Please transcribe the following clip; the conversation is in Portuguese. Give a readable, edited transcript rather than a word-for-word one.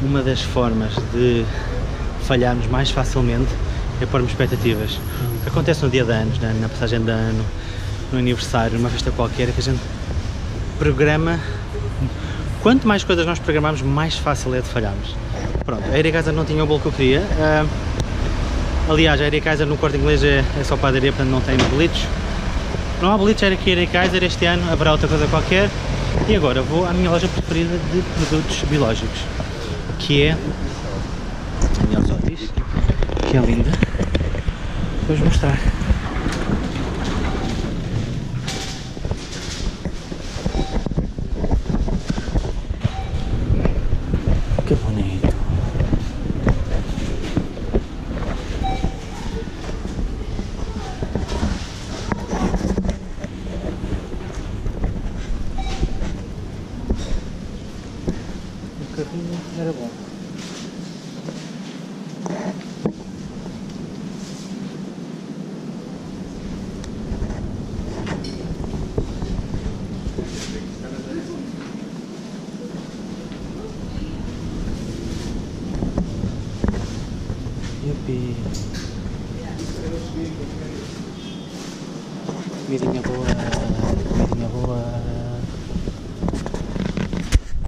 uma das formas de falharmos mais facilmente é pormos expectativas. O que acontece no dia de anos, na passagem de ano, no aniversário, numa festa qualquer, é que a gente programa. Quanto mais coisas nós programamos, mais fácil é de falharmos. Pronto, a Erik Kaiser não tinha o bolo que eu queria. Aliás, a Erik Kaiser no Corte Inglês é só padaria, portanto não tem bolitos. Não há bolitos aqui a Erik Kaiser este ano, haverá outra coisa qualquer. E agora vou à minha loja preferida de produtos biológicos, que é a minha Otis, que é linda. Vou-vos mostrar. Que bonito. O carrinho era bom. Yupi. Comidinha boa, comidinha boa.